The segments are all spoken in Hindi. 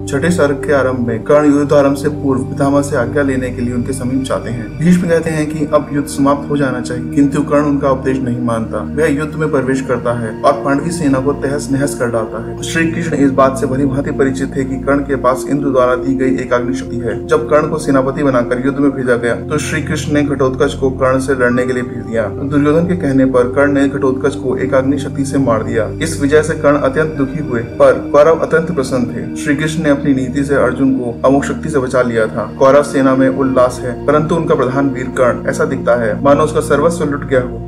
छठे सर्ग के आरंभ में कर्ण युद्ध आरंभ से पूर्व पितामह से आज्ञा लेने के लिए उनके समीप जाते हैं। भीष्म कहते हैं कि अब युद्ध समाप्त हो जाना चाहिए, किंतु कर्ण उनका उपदेश नहीं मानता। वह युद्ध में प्रवेश करता है और पांडवी सेना को तहस नहस कर डालता है। श्री कृष्ण इस बात से भली भांति परिचित थे कि कर्ण के पास इंद्र द्वारा दी गई एक अग्नि शक्ति है। जब कर्ण को सेनापति बनाकर युद्ध में भेजा गया तो श्री कृष्ण ने घटोत्कच को कर्ण से लड़ने के लिए भेज दिया। दुर्योधन के कहने पर कर्ण ने घटोत्कच को एक अग्नि शक्ति से मार दिया। इस विजय से कर्ण अत्यंत दुखी हुए, पर कौरव अत्यंत प्रसन्न थे। श्री कृष्ण ने अपनी नीति से अर्जुन को अमोघ शक्ति से बचा लिया था। कौरव सेना में उल्लास है, परंतु उनका प्रधान वीर कर्ण ऐसा दिखता है मानो उसका सर्वस्व लुट गया हो।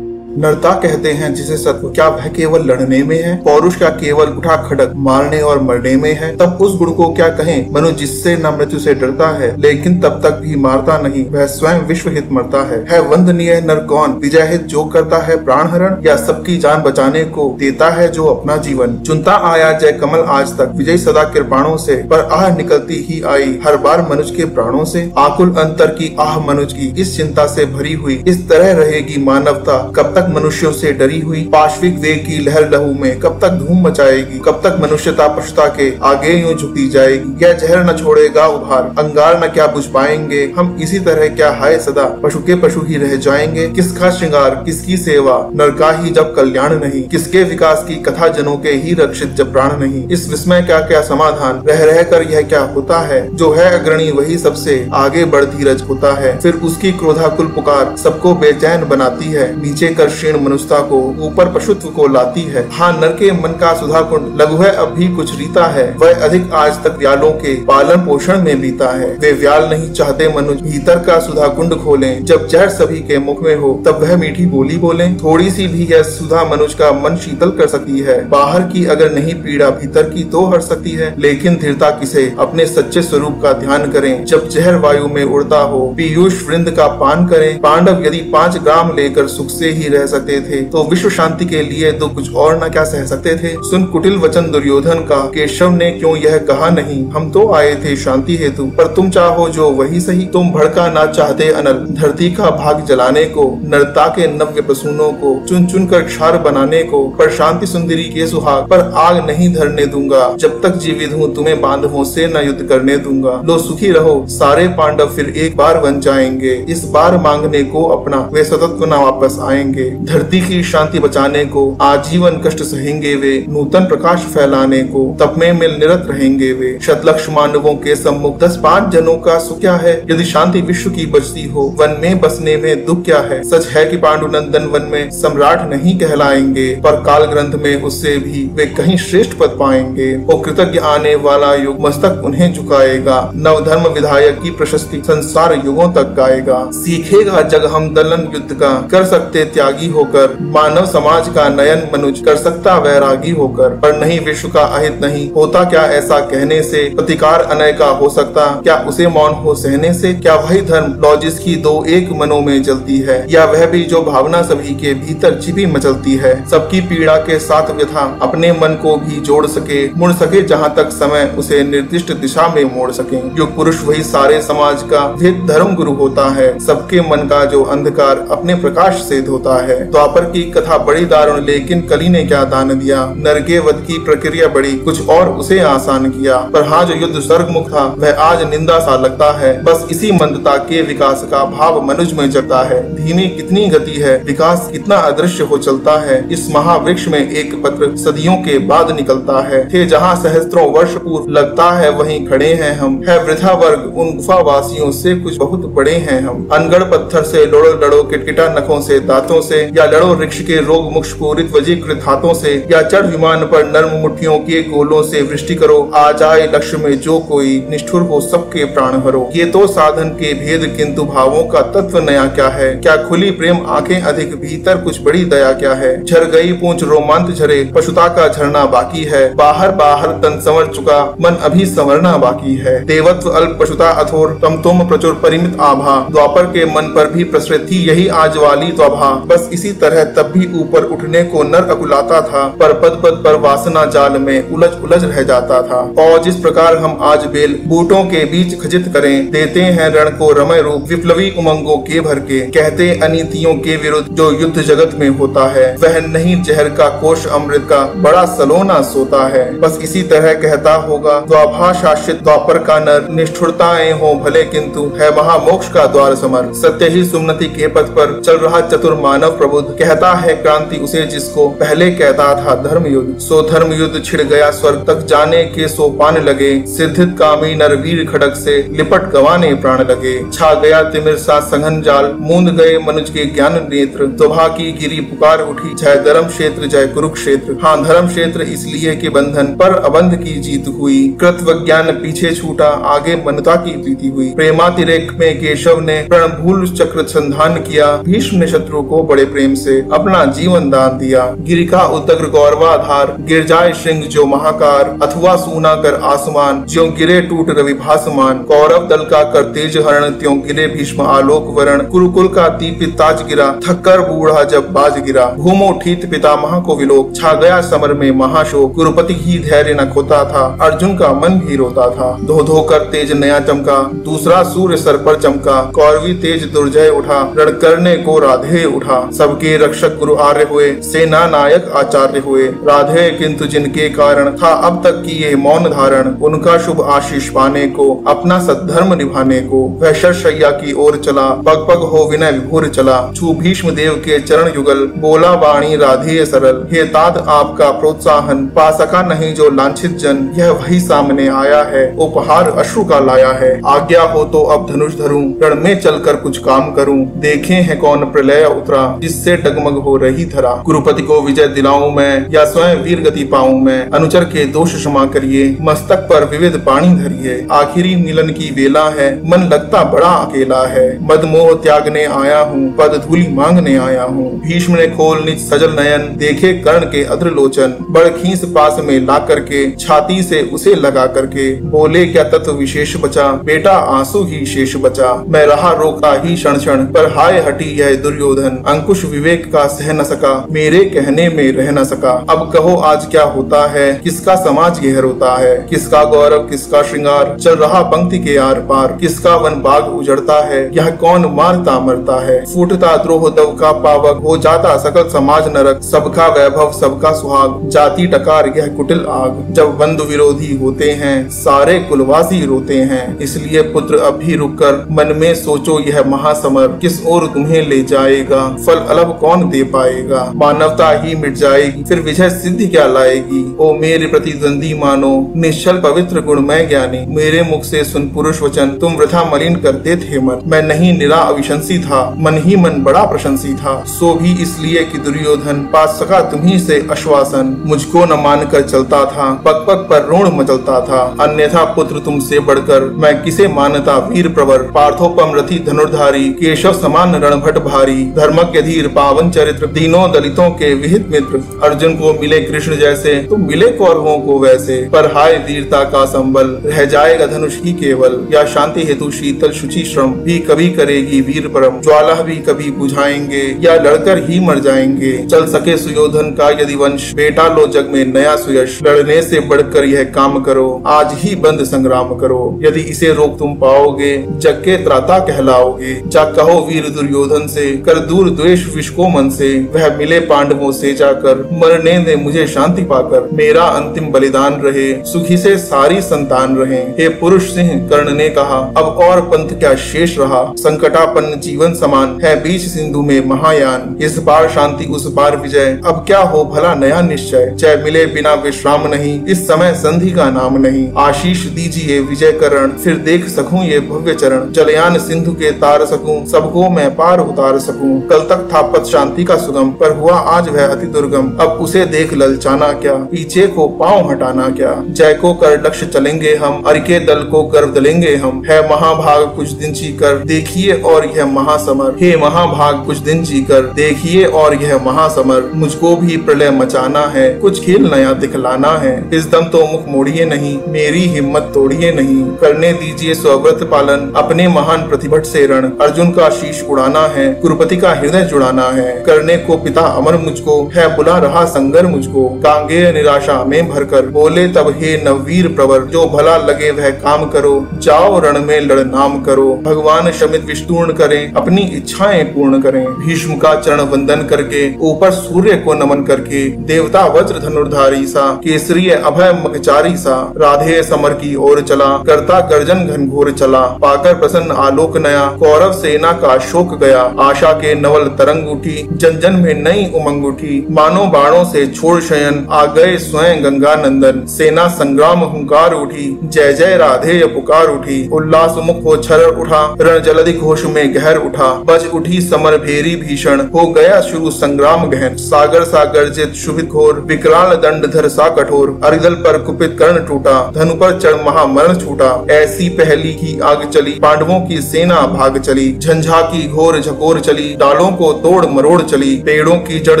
नरता कहते हैं जिसे सत्व, क्या वह केवल लड़ने में है? पौरुष क्या केवल उठा खड़क मारने और मरने में है? तब उस गुण को क्या कहें मनु जिससे न मृत्यु से डरता है, लेकिन तब तक भी मारता नहीं, वह स्वयं विश्व हित मरता है वंदनीय नर कौन? विजय हित जो करता है प्राण हरण, या सबकी जान बचाने को देता है जो अपना जीवन? चुनता आया जय कमल आज तक, विजय सदा कृपाणों से, पर आह निकलती ही आई हर बार मनुज के प्राणों से। आकुल अंतर की आह मनुज की इस चिंता से भरी हुई, इस तरह रहेगी मानवता कब तक मनुष्यों से डरी हुई? पाश्विक वेग की लहर लहू में कब तक धूम मचाएगी? कब तक मनुष्यता पशुता के आगे यूं झुकती जाएगी? यह जहर न छोड़ेगा उभार, अंगार न क्या बुझ पाएंगे हम? इसी तरह क्या हाय सदा पशु के पशु ही रह जाएंगे? किसका श्रृंगार किसकी सेवा, नर का ही जब कल्याण नहीं? किसके विकास की कथा जनों के ही रक्षित जब प्राण नहीं? इस विस्मय क्या क्या समाधान, रह रह कर यह क्या होता है? जो है अग्रणी वही सबसे आगे बढ़ धीरज होता है, फिर उसकी क्रोधाकुल पुकार सबको बेचैन बनाती है। नीचे कर क्षीण मनुष्यता को, ऊपर पशुत्व को लाती है। हाँ, नर के मन का सुधा कुंड लघु है अब भी कुछ रीता है, वह अधिक आज तक व्यालों के पालन पोषण में बीता है। वे व्याल नहीं चाहते मनुज भीतर का सुधा कुंड खोलें, जब जहर सभी के मुख में हो तब वह मीठी बोली बोले। थोड़ी सी भी यह सुधा मनुज का मन शीतल कर सकती है, बाहर की अगर नहीं पीड़ा भीतर की तो हर सकती है। लेकिन धीरता किसे अपने सच्चे स्वरूप का ध्यान करें, जब जहर वायु में उड़ता हो पीयूष वृंद का पान करें। पांडव यदि 5 ग्राम लेकर सुख से ही रह सकते थे तो विश्व शांति के लिए तो कुछ और न क्या सह सकते थे? सुन कुटिल वचन दुर्योधन का, केशव ने क्यों यह कहा नहीं, हम तो आए थे शांति हेतु, पर तुम चाहो जो वही सही। तुम भड़का ना चाहते अनल धरती का भाग जलाने को, नरता के नव्य प्रसूनों को चुन चुन कर क्षार बनाने को, पर शांति सुंदरी के सुहाग पर आग नहीं धरने दूंगा। जब तक जीवित हूँ तुम्हें बांधवों से न युद्ध करने दूंगा। लो सुखी रहो सारे पांडव फिर एक बार बन जाएंगे, इस बार मांगने को अपना वे सतत न वापस आएंगे। धरती की शांति बचाने को आजीवन कष्ट सहेंगे वे, नूतन प्रकाश फैलाने को तप में मिल निरत रहेंगे वे। शतलक्ष मानवों के सम्मुख 10-5 जनों का सुख क्या है? यदि शांति विश्व की बचती हो वन में बसने में दुख क्या है? सच है कि पांडुनंदन वन में सम्राट नहीं कहलाएंगे, पर काल ग्रंथ में उससे भी वे कहीं श्रेष्ठ पद पाएंगे। वो कृतज्ञ आने वाला युग मस्तक उन्हें झुकाएगा, नव धर्म विधायक की प्रशस्ति संसार युगों तक गाएगा। सीखेगा जग हम दलन युद्ध का, कर सकते त्यागी होकर, मानव समाज का नयन मनुज कर सकता वैरागी होकर, पर नहीं विश्व का अहित नहीं होता क्या ऐसा कहने से? प्रतिकार अनय का हो सकता क्या उसे मौन हो सहने से? क्या वही धर्म लौ जिसकी 2 एक मनों में जलती है, या वह भी जो भावना सभी के भीतर छिपी मचलती है? सबकी पीड़ा के साथ व्यथा अपने मन को भी जोड़ सके, मुड़ सके जहाँ तक समय उसे निर्दिष्ट दिशा में मोड़ सके। युग पुरुष वही सारे समाज का भेद धर्म गुरु होता है, सबके मन का जो अंधकार अपने प्रकाश से धोता है। द्वापर की कथा बड़ी दारुण, लेकिन कली ने क्या दान दिया? नरके वध की प्रक्रिया बड़ी, कुछ और उसे आसान किया, पर हाँ जो युद्ध स्वर्ग मुख था वह आज निंदा सा लगता है। बस इसी मंदता के विकास का भाव मनुज में जगता है। धीमी कितनी गति है, विकास कितना अदृश्य हो चलता है। इस महावृक्ष में एक पत्र सदियों के बाद निकलता है, थे जहाँ सहस्त्रों वर्ष पूर्व लगता है वहीं खड़े हैं हम। है वृथा वर्ग उन गुफा वासियों से कुछ बहुत बड़े हैं हम। अनगढ़ पत्थर से लड़ो लड़ो, किटकिटा नखों से दांतों से, या लड़ो वृक्ष के रोग मुक्ष पूरित वजीकृत हाथों से, या चढ़ विमान पर नर्म मुट्ठियों के गोलों से वृष्टि करो। आ जाए लक्ष्य में जो कोई, निष्ठुर हो सबके प्राण हरो। ये तो साधन के भेद, किंतु भावों का तत्व नया क्या है? क्या खुली प्रेम आंखें अधिक, भीतर कुछ बड़ी दया क्या है? झर गई पूंछ रोमांत झरे, पशुता का झरना बाकी है। बाहर बाहर तन संवर चुका, मन अभी संवरना बाकी है। देवत्व अल्प पशुता अथोर, तम तुम प्रचुर परिमित आभा। द्वापर के मन पर भी प्रसृत थी यही आज वाली त्वभा। बस इसी तरह तब भी ऊपर उठने को नर अकुलाता था, पर पद पद पर वासना जाल में उलझ उलझ रह जाता था। और जिस प्रकार हम आज बेल बूटों के बीच खचित करें, देते हैं रण को रमय रूप विप्लवी उमंगों के भर के, कहते अनीतियों के विरुद्ध जो युद्ध जगत में होता है, वह नहीं जहर का कोश अमृत का बड़ा सलोना सोता है। बस इसी तरह कहता होगा द्वाभा शासित द्वापर का नर, निष्ठुरताएं हो भले किंतु है महामोक्ष का द्वार समर। सत्य ही सुमनति के पथ पर चल रहा चतुर मानव प्रबुद्ध, कहता है क्रांति उसे जिसको पहले कहता था धर्म युद्ध। सो धर्म युद्ध छिड़ गया स्वर्ग तक जाने के सोपान लगे, सिद्धित कामी नरवीर खड़ग से लिपट गवाने प्राण लगे। छा गया तिमिर सा संघन जाल, मूंद गए मनुज के ज्ञान नेत्र, शोभा की गिरी पुकार उठी, जय धर्म क्षेत्र जय कुरुक्षेत्र। हाँ धर्म क्षेत्र इसलिए कि बंधन पर अबंध की जीत हुई, कृत्व ज्ञान पीछे छूटा आगे मनुता की प्रीति हुई। प्रेमातिरेक में केशव ने प्रणभूल चक्र संधान किया, भीष्म ने शत्रु को बड़े प्रेम से अपना जीवन दान दिया। गिरि का उदग्र गौरवाधार, गिर जाए श्रृंग जो महाकार, अथवा सूना कर आसमान, ज्यों गिरे टूट रवि भासमान। कौरव दल का कर तेज हरण, त्यों गिरे भीष्म आलोक वरण। कुरुकुल का दीपित ताज गिरा, थक्कर बूढ़ा जब बाज गिरा। भूमो ठीत पितामह को विलोक, छा गया समर में महाशोक। गुरुपति ही धैर्य न खोता था, अर्जुन का मन भी रोता था। धो धो कर तेज नया चमका, दूसरा सूर्य सर पर चमका। कौरवी तेज दुर्जय उठा, रण करने को राधे उठा। सबके रक्षक गुरु आर्य हुए, सेना नायक आचार्य हुए। राधे किंतु जिनके कारण था अब तक की ये मौन धारण, उनका शुभ आशीष पाने को, अपना सद्धर्म निभाने को। वह शरशैया की ओर चला, पग पग हो विनय विभोर चला। छू भीष्म देव के चरण युगल, बोला वाणी राधेय सरल। हे तात आपका प्रोत्साहन, पा सका नहीं जो लांछित जन। यह वही सामने आया है, उपहार अश्रु का लाया है। आज्ञा हो तो अब धनुष धरूं, रण में चलकर कुछ काम करूं। देखे है कौन प्रलय उतरा, जिससे डगमग हो रही धरा। गुरुपति को विजय दिलाऊं मैं, या स्वयं वीर गति पाऊं मैं। अनुचर के दोष क्षमा करिए, मस्तक पर विविध पानी धरिए। आखिरी मिलन की वेला है, मन लगता बड़ा अकेला है। मद मोह त्यागने आया हूँ, पद धूलि मांगने आया हूँ। भीष्म ने खोल निज सजल नयन, देखे कर्ण के अद्र लोचन। बड़ खींस पास में ला करके, छाती से उसे लगा करके। बोले क्या तत्व विशेष बचा, बेटा आंसू ही शेष बचा। मैं रहा रोका ही क्षण क्षण, पर हाय हटी यह दुर्योधन। अंकुश विवेक का सह न सका, मेरे कहने में रह न सका। अब कहो आज क्या होता है, किसका समाज यह रोता है। किसका गौरव किसका श्रृंगार, चल रहा पंक्ति के आर पार। किसका वन बाग उजड़ता है, यह कौन मारता मरता है। फूटता द्रोह दव का पावक, हो जाता सकल समाज नरक। सबका वैभव सबका सुहाग, जाति टकार यह कुटिल आग। जब बंधु विरोधी होते हैं, सारे कुलवासी रोते हैं। इसलिए पुत्र अब भी रुक कर मन में सोचो यह महासमर, किस ओर तुम्हें ले जाएगा। फल अलग कौन दे पाएगा, मानवता ही मिट जाएगी, फिर विजय सिद्धि क्या लाएगी। ओ मेरे प्रतिद्वंदी मानो, निश्चल पवित्र गुणमय ज्ञानी। मेरे मुख से सुन पुरुष वचन, तुम वृथा मलिन करते थे मन। मैं नहीं निरा अविशंसी था, मन ही मन बड़ा प्रशंसी था। सो भी इसलिए कि दुर्योधन पा सका तुम्ही से आश्वासन। मुझको न मान कर चलता था, पग पग पर रोण मचलता था। अन्यथा पुत्र तुमसे बढ़कर, मैं किसे मानता वीर प्रवर। पार्थोपम रथी धनुर्धारी, केशव समान रणभट भारी। धर्मज्ञ धीर पावन चरित्र, तीनों दलितों के विहित मित्र। अर्जुन को मिले कृष्ण जैसे, तो मिले कौरवों को वैसे। पर हाय वीरता का संबल, रह जाएगा धनुष ही केवल। या शांति हेतु शीतल शुचि श्रम, भी कभी करेगी वीर परम। ज्वाला भी कभी बुझाएंगे, या लड़कर ही मर जाएंगे। चल सके सुयोधन का यदि वंश, बेटा लो जग में नया सुयश। लड़ने से बढ़कर यह काम करो, आज ही बंद संग्राम करो। यदि इसे रोक तुम पाओगे, जग के त्राता कहलाओगे। जा कहो वीर दुर्योधन से, कर दूर द्वेष विष को मन से। वह मिले पांडवों से जाकर, मरने दे मुझे शांति पाकर। मेरा अंतिम बलिदान रहे, सुखी से सारी संतान रहे। हे पुरुष सिंह कर्ण ने कहा, अब और पंथ क्या शेष रहा। संकटापन्न जीवन समान है बीच सिंधु में महायान। इस बार शांति उस बार विजय, अब क्या हो भला नया निश्चय। जय मिले बिना विश्राम नहीं, इस समय संधि का नाम नहीं। आशीष दीजिए विजय करण, फिर देख सकूं ये भव्य चरण। जलयान सिंधु के तार सकूं, सबको मैं पार उतार सकूं। कल तक था पथ शांति का सुगम, पर हुआ आज वह अति दुर्गम। अब उसे देख ललचाना क्या, पीछे को पांव हटाना क्या। जय को कर लक्ष्य चलेंगे हम, अर के दल को गर्व दलेंगे हम। है महाभाग कुछ दिन जीकर, देखिए और यह महासमर। हे महाभाग कुछ दिन जीकर, देखिए और यह महासमर। मुझको भी प्रलय मचाना है, कुछ खेल नया दिखलाना है। इस दम तो मुख मोड़िए नहीं, मेरी हिम्मत तोड़िए नहीं। करने दीजिए स्वव्रत पालन, अपने महान प्रतिभट से रण। अर्जुन का शीश उड़ाना है, गुरुपति का हृदय जुड़ाना है। करने को पिता अमर मुझको है, बुला रहा संगर मुझको। कांगे निराशा में भरकर बोले तब हे नववीर प्रवर, जो भला लगे वह काम करो, जाओ रण में लड़ नाम करो। भगवान शमित विष्णुर्ण करें, अपनी इच्छाएं पूर्ण करें। भीष्म का चरण वंदन करके, ऊपर सूर्य को नमन करके, देवता वज्र धनुर्धारी सा, केसरी अभय मगचारी सा, राधे समर की ओर चला, करता गर्जन घनघोर चला। पाकर प्रसन्न आलोक नया, कौरव सेना का शोक गया। आशा के नवल तरंग उठी, जन जन में नई उमंग उठी। मानो बाणों से छोड़ शयन, आ गए स्वयं गंगा नंदन। सेना संग्राम हुंकार उठी, जय जय राधे पुकार उठी। उल्लास मुख हो छर उठा, रण जलधि घोष में गहर उठा। बज उठी समर भेरी भीषण, हो गया शुरू संग्राम गहन। सागर सा गर्जित शुभित घोर, विकराल दंड धर सा कठोर। अरिदल पर कुपित कर्ण टूटा, धनु पर चढ़ महामरण छूटा। ऐसी पहली की आग चली, पांडवों की सेना भाग चली। झंझा की घोर झकोर चली, डालों को तोड़ मरोड़ चली। पेड़ों की जड़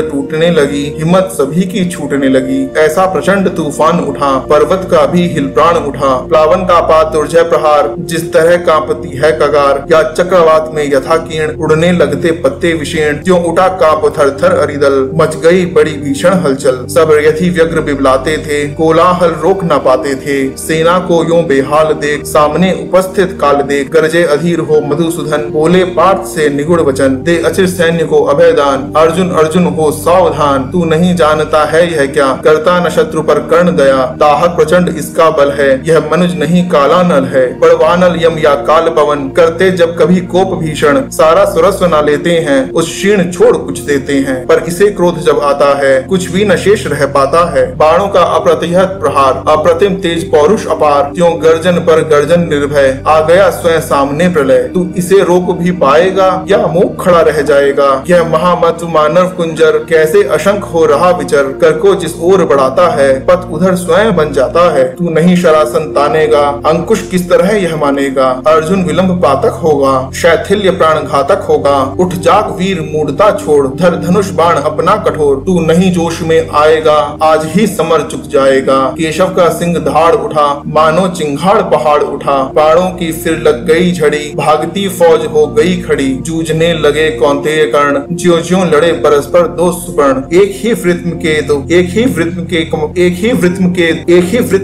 टूटने लगी, हिम्मत सभी की छूटने लगी। ऐसा प्रचंड तूफान उठा, पर्वत का भी हिल प्राण उठा। प्लावन का पात दुर्जय प्रहार, जिस तरह कांपती है कगार। या चक्रवात में यथा कीर्ण, उड़ने लगते पत्ते विषीर्ण। जो उठा कांप थर थर अरिदल, मच गई बड़ी भीषण हलचल। सब यथी व्यग्र बिबलाते थे, कोलाहल रोक न पाते थे। सेना को यूं बेहाल देख, सामने उपस्थित काल देख। गरजे अधीर हो मधुसूदन, बोले पार्थ से निगुड़ वचन। दे अचिर सैन्य को अभयदान, अर्जुन अर्जुन हो सावधान। तू नहीं जानता है यह क्या, करता न शत्रु पर कर्ण दया। दाहक प्रचंड इसका बल है, यह मनुज नहीं काला नल है। बड़वानल यम या काल पवन, करते जब कभी कोप भीषण। सारा सुरस्व न लेते हैं, उस क्षीण छोड़ कुछ देते हैं। पर इसे क्रोध जब आता है, कुछ भी न शेष रह पाता है। बाणों का अप्रतिहत प्रहार, अप्रतिम तेज पौरुष अपार। त्यों गर्जन पर गर्जन निर्भय, आ गया स्वयं सामने प्रलय। तू इसे रोक भी पाएगा, या मूक खड़ा रह जाएगा। यह महामत मानव कुंजर, कैसे अशंक हो रहा विचर। कर को जिस ओर बढ़ाता है, पथ उधर स्वयं बन जाता है। तू नहीं शरासन तानेगा, अंकुश किस तरह यह मानेगा। अर्जुन विलंब पातक होगा, शैथिल्य प्राण घातक होगा। उठ जाग वीर मूढ़ता छोड़, धर धनुष बाण अपना कठोर। तू नहीं जोश में आएगा, आज ही समर चुक जाएगा। केशव का सिंह धाड़ उठा, मानो चिंगाड़ पहाड़ उठा। बाणों की फिर लग गई झड़ी, भागती फौज हो गई खड़ी। जूझने लगे कौंतेय कर्ण, ज्यों ज्यों लड़े परस्पर दो सुपर्ण। एक ही वृत्त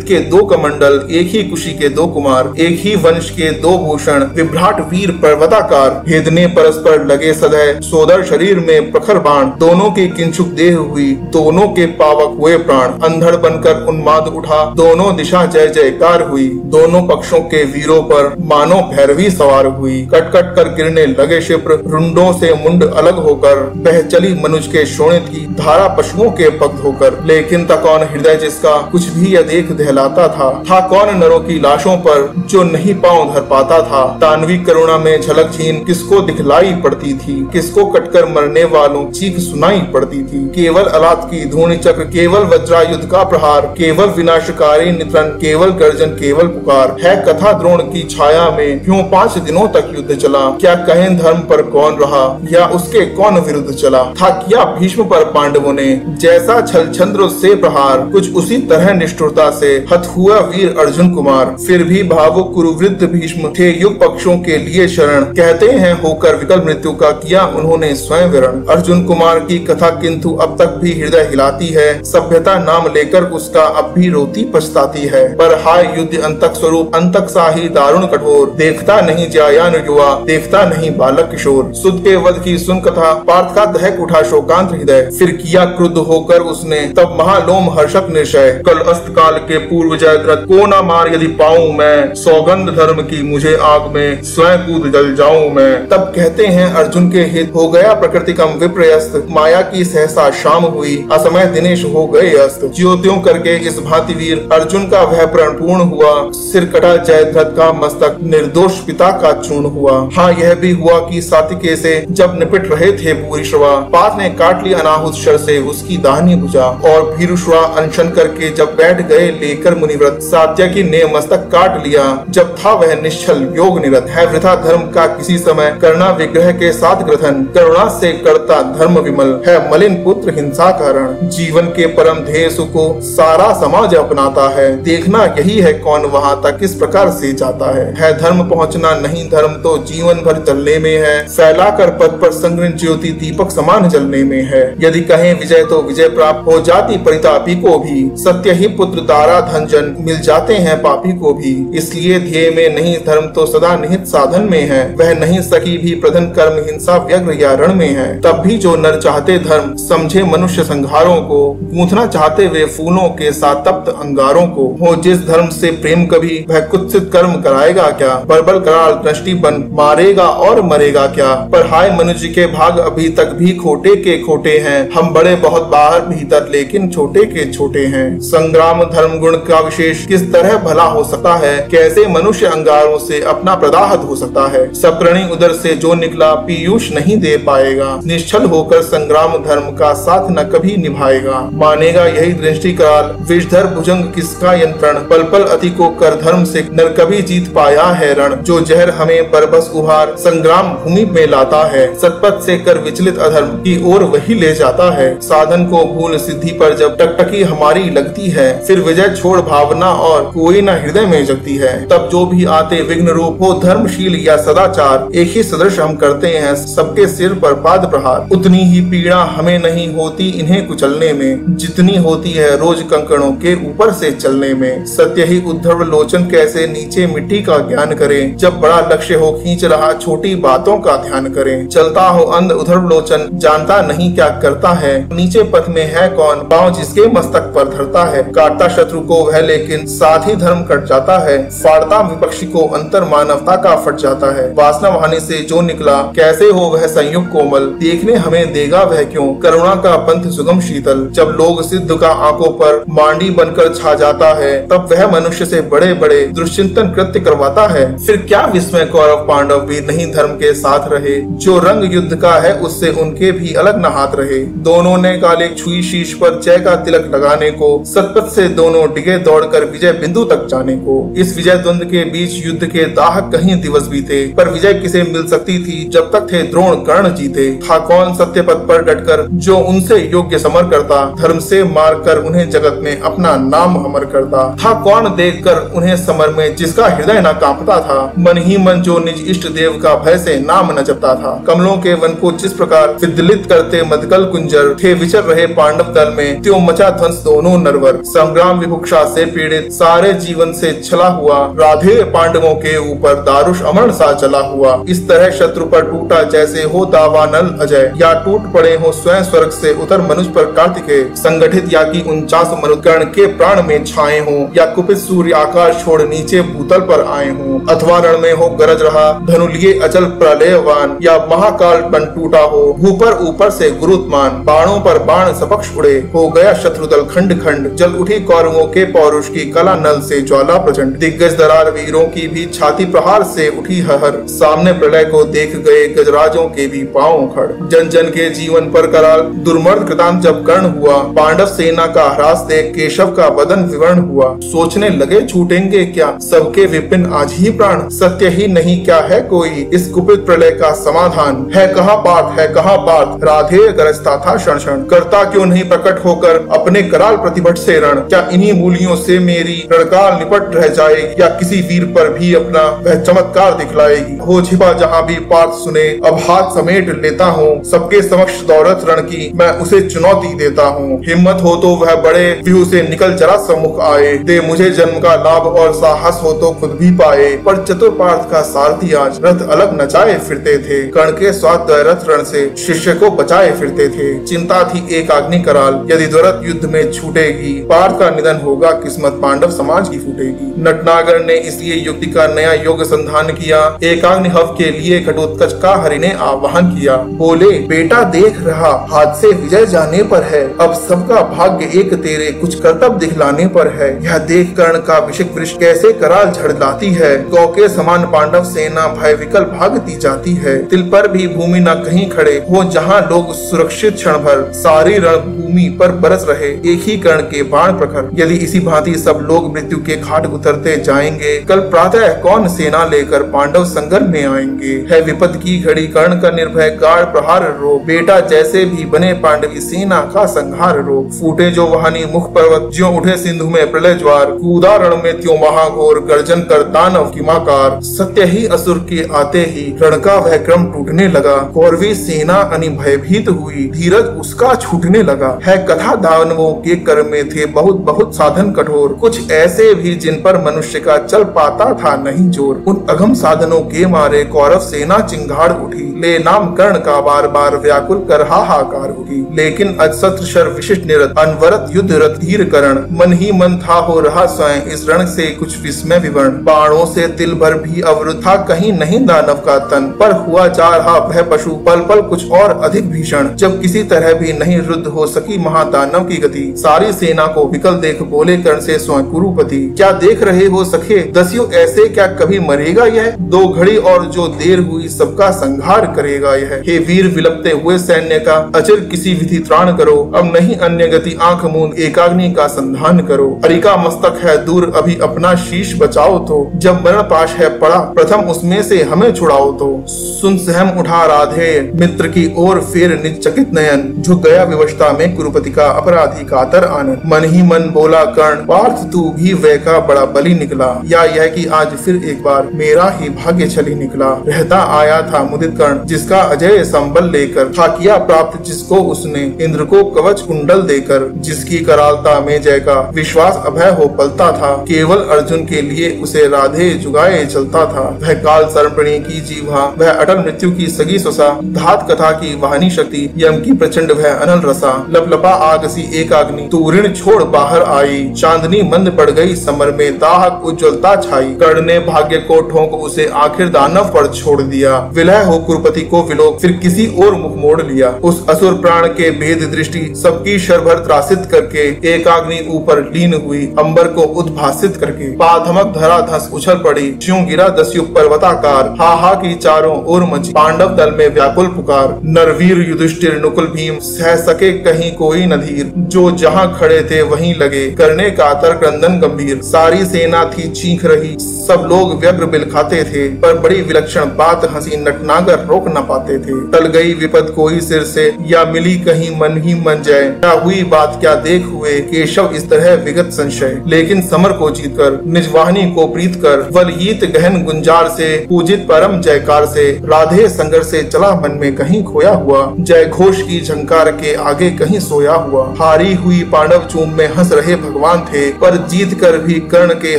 के दो कमंडल, एक ही कुशी के दो कुमार। एक ही वंश के दो भूषण, विभ्राट वीर पर्वताकार। भेदने परस्पर लगे सदैव, सोदर शरीर में प्रखर बाण। दोनों की किंचुक देह हुई, दोनों के पावक हुए प्राण। अंधड़ बनकर उन्माद उठा, दोनों दिशा जय जयकार हुई। दोनों पक्षों के वीरों पर मानो भैरवी सवार हुई। कट कट कर गिरने लगे शिप्र, रुंडों से मुंड अलग होकर। बह चली मनुज के शोणित की धारा, पशुओं के पग होकर। लेकिन था कौन हृदय जिसका, कुछ भी यह देख दहलाता था कौन नरों की लाशों पर, जो नहीं पांव धर पाता था। तानवी करुणा में झलक छीन, किसको दिखलाई पड़ती थी। किसको कटकर मरने वालों चीख सुनाई पड़ती थी। केवल अलात की धूणि चक्र, केवल वज्रायुध का प्रहार। केवल विनाशकारी नितरण, केवल गर्जन, केवल पुकार। है कथा द्रोण की छाया में, क्यों 5 दिनों तक युद्ध चला। क्या कहें धर्म पर कौन रहा, या उसके कौन विरुद्ध चला। था किया भीष्म पर पांडवों ने, जैसा छल छंद्र से प्रहार। कुछ उसी तरह निष्ठुरता से हत हुआ वीर अर्जुन कुमार। फिर भी भावुक कुरुवृत्त भीष्म थे युग पक्षों के लिए शरण। कहते हैं होकर विकल मृत्यु का किया उन्होंने स्वयं विरण। अर्जुन कुमार की कथा किंतु अब तक भी हृदय हिलाती है। सभ्यता नाम लेकर उसका अब भी रोती पछताती है। पर हाय युद्ध अंतक स्वरूप, अंतक सा ही दारुण कठोर। देखता नहीं जयान युवा, देखता नहीं बालक किशोर। सुध के वध की सुन कथा, पार्थ का दहक उठा शोकांत हृदय। फिर किया क्रुद्ध होकर उसने, तब महालोम हर्षक निश्चय। कल अस्त काल के पूर्व जयद्रथ, को न मार यदि पाऊं मैं। सौगंध धर्म की मुझे आग में, स्वयं कूद जल जाऊं मैं। तब कहते हैं अर्जुन के हित, हो गया प्रकृति कम विप्रयस्त। माया की सहसा शाम हुई, असमय दिनेश हो गए अस्त। ज्योतियों करके इस भांति वीर अर्जुन का वह प्रण पूर्ण हुआ। सिर कटा जयद्रथ का मस्तक, निर्दोष पिता का चूर्ण हुआ। हाँ यह भी हुआ कि सातिके से जब निपट रहे थे भूरिश्रवा, पार्थ ने काट ली अनाहुत शर से उसकी दाहिनी भुजा। और भीरुश्वा अनशन करके जब बैठ गए लेकर मुनिव्रत, सात्यकी ने मस्तक काट लिया जब था वह निश्चल योग निरत। है वृथा धर्म का किसी समय, करना विग्रह के साथ ग्रथन। करुणा से करता धर्म विमल, है मलिन पुत्र हिंसा कारण। जीवन के परम ध्येय को सारा समाज अपनाता है। देखना यही है कौन वहाँ तक किस प्रकार से जाता है। धर्म पहुँचना नहीं धर्म तो जीवन भर चलने में है। फैला कर पद पर संग संग्रह ज्योति दीपक समान जलने में है। यदि कहें विजय तो विजय प्राप्त हो जाती परितापी को भी, सत्य ही पुत्र दारा धनजन मिल जाते हैं पापी को भी। इसलिए ध्येय में नहीं धर्म तो सदा निहित साधन में है, वह नहीं सकी भी प्रधन कर्म हिंसा व्यग्र या रण में है। तब भी जो नर चाहते धर्म समझे मनुष्य संघारों को, गूंथना चाहते वे फूलों के साथ तप्त अंगारों को। हो जिस धर्म से प्रेम कभी, वह कुत्सित कर्म कराएगा क्या, बर्बर कराल दृष्टि बन मारेगा और मरेगा क्या। पर हाय मनुष्य के भाग अभी तक भी खोटे के खोटे हैं, हम बड़े बहुत बाहर भीतर लेकिन छोटे के छोटे हैं। संग्राम धर्म गुण का विशेष किस तरह भला हो सकता है, कैसे मनुष्य अंगारों से अपना प्रदाहत हो सकता है। सप्तरणी उदर से जो निकला पीयूष नहीं दे पाएगा, निश्चल होकर संग्राम धर्म का साथ न कभी निभाएगा। मानेगा यही दृष्टि कराल विषधर भुजंग किसका यंत्रण, पल पल अति को कर धर्म से नर कभी जीत पाया है रण। जो जहर हमें बरबस उहार संग्राम भूमि में लाता है, सतपथ से कर विचलित अधर्म की ओर वही ले जाता है। साधन को भूल सिद्धि पर जब टकटकी हमारी लगती है, फिर विजय छोड़ भावना और कोई न हृदय में जगती है। तब जो भी आते विघ्न रूप हो धर्मशील या सदाचार, एक ही सदृश हम करते हैं सबके सिर पर पाद प्रहार। उतनी ही पीड़ा हमें नहीं होती इन्हें कुचलने में, जितनी होती है रोज कंकड़ों के ऊपर से चलने में। सत्य ही उद्धव लोचन कैसे नीचे मिट्टी का ज्ञान करें, जब बड़ा लक्ष्य हो खींच रहा छोटी बातों का ध्यान करें। चलता हो अंध उद्धव लोचन जानता नहीं क्या करता है, नीचे पथ में है कौन पांव जिसके मस्तक पर धरता है। काटता शत्रु को वह लेकिन साथ ही धर्म कट जाता है, फाड़ता विपक्षी को अंतर मानवता का फट जाता है। वासना वाहनी से जो निकला कैसे हो वह संयुक्त कोमल, देखने हमें देगा वह क्यों करुणा का पंथ सुगम शीतल। जब लोग सिद्ध का आंखों पर मांडी बनकर छा जाता है, तब वह मनुष्य से बड़े बड़े दुष्चिंतन कृत्य करवाता है। फिर क्या विस्मय कौरव पांडव भी नहीं धर्म के साथ रहे, जो रंग युद्ध का है उससे उनके भी अलग न हाथ रहे। दोनों ने काले छुई शीश पर जय का तिलक लगाने को, सतपथ से दोनों डिगे दौड़कर विजय बिंदु तक जाने को। इस विजय द्वंद के बीच युद्ध के दाह कहीं दिवस बीते, पर विजय किसे मिल सकती थी जब तक थे द्रोण कर्ण जीते। था कौन सत्य पथ पर डटकर जो उनसे योग्य समर करता, धर्म से मार कर उन्हें जगत में अपना नाम अमर करता। था कौन देखकर उन्हें समर में जिसका हृदय न कांपता था, मन ही मन जो निज इष्ट देव का भय से नाम न जपता था। कमलों के वन को जिस प्रकार विदलित करते मदगल कुंजर थे विचर रहे पांडव दल में, त्यों मचा ध्वंस दोनों नरवर। संग्राम विभुक्षा से पीड़ित सारे जीवन से छला हुआ, राधे पांडवों के ऊपर दारुष अमर सा चला हुआ। इस तरह शत्रु पर टूटा जैसे हो दावानल अजय, या टूट पड़े हो स्वयं स्वर्ग से उतर मनुष्य पर कार्तिकेय। संगठित या की 49 मनुकर्ण के प्राण में छाए हो, या कुपित सूर्य आकाश छोड़ नीचे भूतल पर आए हो। अथवा रण में हो गरज रहा धनु लिए अचल प्रलयवान, या महाकाल बन टूटा हो भूपर ऊपर से गुरुत्मान। बाणों पर बाण सपक्ष उड़े हो गया शत्रुदल खंड खंड, जल उठी कौरवों के पौरुष की कला नल से ज्वाला प्रचंड। दिग्गज दरार वीरों की भी छाती प्रहार से उठी हहर, सामने प्रलय को देख गए गजराजों के भी पांव उखड़। जन जन के जीवन पर कराल दुर्मर्द कृतांत जब कर्ण हुआ, पांडव सेना का ह्रास देख केशव का बदन विवर्ण हुआ। सोचने लगे छूटेंगे क्या सबके विपिन आज ही प्राण, सत्य ही नहीं क्या है कोई इस कुपित प्रलय का समाधान। है कहाँ पार्थ है कहाँ पार्थ, राधे गरजता था क्षण क्षण। करता क्यों नहीं प्रकट होकर अपने कराल प्रतिभट से रण, क्या इन्हीं मूलियों से मेरी रणकाल निपट रह जाएगी, या किसी वीर पर भी अपना वह चमत्कार दिखलाएगी। हो छिपा जहाँ भी पार्थ सुने अब हाथ समेट लेता हूँ, सबके समक्ष दौड़त रण की मैं उसे चुनौती देता हूँ। हिम्मत हो तो वह बड़े व्यूह से निकल जरा सम्मुख आए, दे मुझे जन्म का लाभ और साहस हो तो खुद भी पाए। पर चतुर पार्थ का सारथी आज रथ अलग नचाए फिरते थे, कर्ण के स्वाद रथ रण से शिष्य को बचाए फिरते थे। चिंता थी एक अग्नि कराल, यदि द्वरत युद्ध में छूटेगी, पार्थ का निधन होगा किस्मत पांडव समाज की फूटेगी। नटनागर ने इसलिए युक्ति का नया योग संधान किया, एकाग्नि हव के लिए घटोत्कच का हरि ने आह्वान किया। बोले बेटा देख रहा हाथ से विजय जाने पर है, अब सबका भाग्य एक तेरे कुछ कर्तव्य दिखलाने पर है। यह देख कर्ण का विषिक वृष कैसे कराल झड़लाती है, गौ के समान पांडव सेना भय विकल भागती जाती है। तिल पर भी भूमि न कहीं खड़े हो जहाँ लोग सुरक्षित क्षण भर, सारी रणभूमि पर बरस रहे एक ही कर्ण के बाण प्रखर। यदि इसी भांति सब लोग मृत्यु के घाट उतरते जाएंगे, कल प्रातः कौन सेना लेकर पांडव संगम में आएंगे। है विपद की घड़ी कर्ण का निर्भय गाढ़ प्रहार रो, बेटा जैसे भी बने पांडवी सेना का संहार रो। फूटे जो वहानी मुख पर्वत, ज्यों उठे सिंधु में प्रलय ज्वार, कूदा रण में त्यों महाघोर गर्जन कर दानव की माकार। सत्य ही असुर के आते ही रण का वह क्रम टूटने लगा, कौरवी सेना अनि भयभीत हुई, धीरज उसका छूटने लगा। है कथा दानवों के कर में थे बहुत बहुत साधन कठोर, कुछ ऐसे भी जिन पर मनुष्य का चल पाता था नहीं जोर। उन अगम साधनों के मारे कौरव सेना चिंगाड़ उठी, ले नाम कर्ण का बार बार व्याकुल कर हाहाकार उठी। लेकिन अजसत्र शर विशिष्ट निरत, अनवरत युद्ध रत धीर करण, मन ही मन था हो रहा स्वयं इस रण से कुछ विस्मय विवरण। बाणों से तिल भर भी अवरुद्ध था कहीं नहीं दानव का तन, पर हुआ जा रहा भय पशु पल पल कुछ और अधिक भीषण। जब किसी तरह भी नहीं रुद्ध हो सकी महादानव की गति, सारी सेना को विकल देख बोले कर्ण से स्वयं कुरुपति, क्या देख रहे हो सखे दस्यु ऐसे, क्या कभी मरेगा यह? दो घड़ी और जो देर हुई सबका संहार करेगा यह। हे वीर विलपते हुए सैन्य का अचिर किसी विधि त्राण करो, अब नहीं अन्य गति आंख मूंद एकाग्नि का संधान करो। अरिका मस्तक है दूर अभी अपना शीश बचाओ तो, जब मरण पाश है पड़ा प्रथम उसमें से हमें छुड़ाओ तो। सुन सहम उठा राधे मित्र की ओर फेर निज चकित नयन, झुक गया विवशता में कुरुपति का अपराधी कातर आनंद। मन ही मन बोला कर्ण पार्थ तू भी वै का बड़ा बली निकला, या यह कि आज फिर एक बार मेरा ही भाग्य छली निकला। रहता आया था मुदित कर्ण जिसका अजय संबल लेकर, था किया प्राप्त जिसको उसने इंद्र को कवच कुंडल देकर। जिसकी करालता में जय का विश्वास अभय हो पलता था, केवल अर्जुन के लिए उसे राधे जुगाए चलता था। वह काल सर्पणी की जीवा, वह अटल मृत्यु की सगी सुसा, धात कथा की वाहनी शक्ति, यम की प्रचंड वह अनल रसा। लपलपा आग सी एकाग्नि तू ऋण छोड़ बाहर आई, चांदनी मंद पड़ गई समर में दाहक उज्ज्वलता छाई। कर्ण ने भाग्य को ठोंक उसे आखिर दानव पर छोड़ दिया, विलय हो कुरुपति को विलोक फिर किसी और मुख मोड़ लिया। उस असुर प्राण के भेद दृष्टि सबकी शरभर त्रासित करके, एकाग्नि ऊपर लीन हुई अंबर को उद्भासित करके। पाधमक धरा धस उछल पड़ी, ज्यों गिरा दस्यु पर्वताकार, हा की चारों ओर मची पांडव दल में व्याकुल पुकार। नरवीर युधिष्ठिर नुकुल भीम सह सके कहीं कोई नधीर, जो जहाँ खड़े थे वहीं लगे करने का तर्क क्रंदन गंभीर। सारी सेना थी चीख रही, सब लोग व्यग्र बिल खाते थे, पर बड़ी विलक्षण बात हंसी नटनागर रोक न पाते थे। टल गई विपद कोई सिर से, या मिली कहीं मन ही मन जय, क्या हुई बात क्या देख हुए केशव इस तरह विगत संशय। लेकिन समर को जीतकर निजवाहिनी को प्रीत कर, वलयीत गहन गुंजार से पूजित परम जयकार से, राधे संगर से चला मन में कहीं खोया हुआ, जय घोष की झंकार के आगे कहीं सोया हुआ। हारी हुई पांडव चूम में हंस रहे भगवान थे, पर जीत कर भी कर्ण के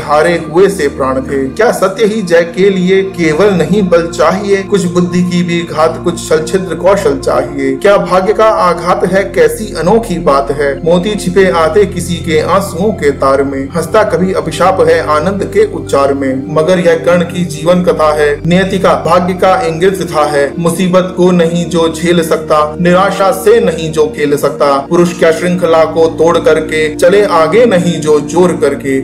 हारे हुए से प्राण थे। क्या सत्य ही जय के लिए केवल नहीं बल चाहिए, कुछ बुद्धि की भी घात कुछ छल छिद्र कौशल चाहिए। क्या भाग्य का आघात है कैसी अनोखी बात है, मोती छिपे आते किसी के आंसुओं के तार में, हंसता कभी अभिशाप है आनंद के उच्चार में। मगर यह कर्ण की जीवन कथा है, नियति का भाग्य का इंगित था है। मुसीबत को नहीं जो झेल सकता, निराशा से नहीं जो खेल सकता, पुरुष क्या श्रृंखला को तोड़ करके चले आगे नहीं जो जोर करके।